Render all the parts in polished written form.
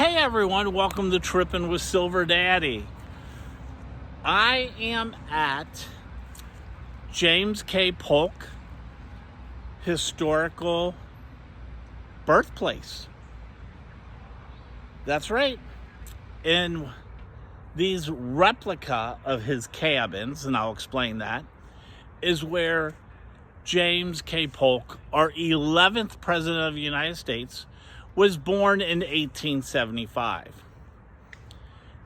Hey everyone, welcome to Trippin' with Silver Daddy. I am at James K. Polk historical birthplace. That's right. In these replica of his cabins, and I'll explain that, is where James K. Polk, our 11th president of the United States, was born in 1875.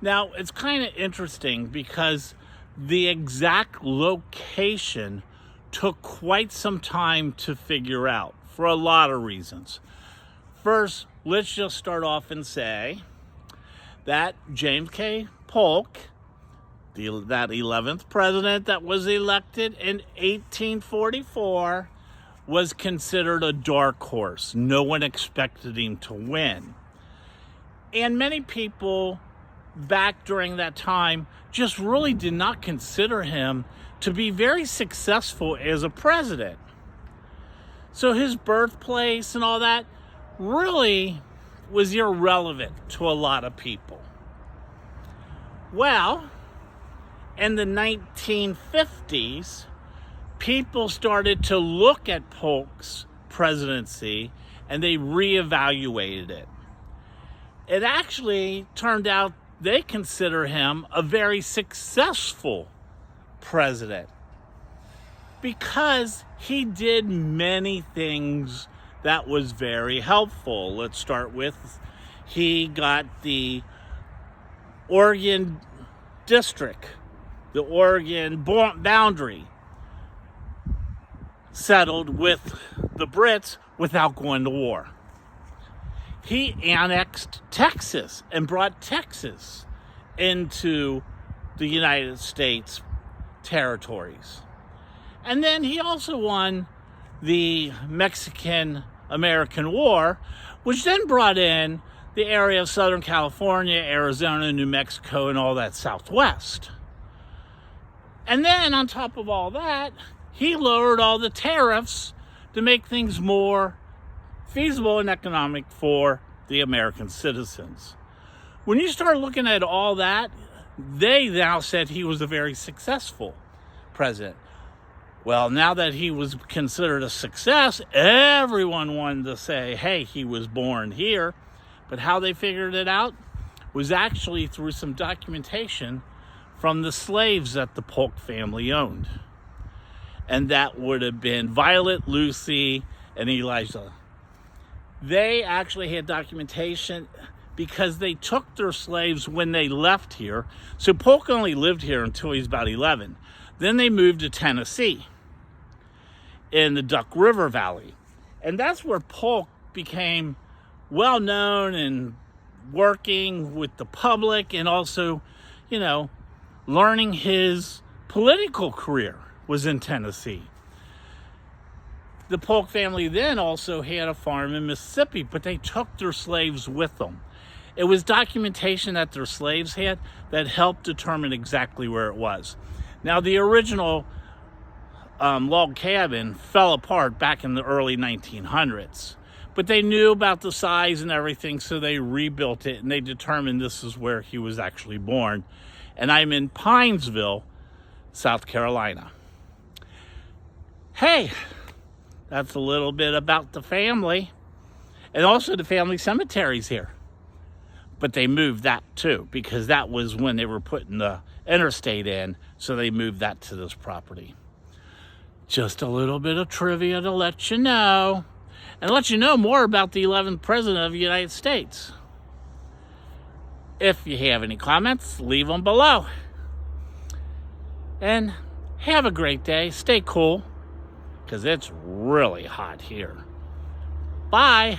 Now, it's kind of interesting because the exact location took quite some time to figure out for a lot of reasons. First, let's just start off and say that James K. Polk, that 11th president that was elected in 1844, was considered a dark horse. No one expected him to win. And many people back during that time just really did not consider him to be very successful as a president. So his birthplace and all that really was irrelevant to a lot of people. Well, in the 1950s, people started to look at Polk's presidency and they reevaluated it. It actually turned out they consider him a very successful president because he did many things that was very helpful. Let's start with, he got the Oregon district, the Oregon boundary settled with the Brits without going to war. He annexed Texas and brought Texas into the United States territories. And then he also won the Mexican-American War, which then brought in the area of Southern California, Arizona, New Mexico, and all that Southwest. And then on top of all that, he lowered all the tariffs to make things more feasible and economic for the American citizens. When you start looking at all that, they now said he was a very successful president. Well, now that he was considered a success, everyone wanted to say, hey, he was born here. But how they figured it out was actually through some documentation from the slaves that the Polk family owned. And that would have been Violet, Lucy, and Elijah. They actually had documentation because they took their slaves when they left here. So Polk only lived here until he was about 11. Then they moved to Tennessee in the Duck River Valley. And that's where Polk became well known and working with the public and also, learning his political career was in Tennessee. The Polk family then also had a farm in Mississippi, but they took their slaves with them. It was documentation that their slaves had that helped determine exactly where it was. Now, the original log cabin fell apart back in the early 1900s, but they knew about the size and everything, so they rebuilt it, and they determined this is where he was actually born. And I'm in Pineville, South Carolina. Hey, that's a little bit about the family. And also the family cemetery's here. But they moved that too, because that was when they were putting the interstate in, so they moved that to this property. Just a little bit of trivia to let you know, and let you know more about the 11th president of the United States. If you have any comments, leave them below. And have a great day. Stay cool, because it's really hot here. Bye.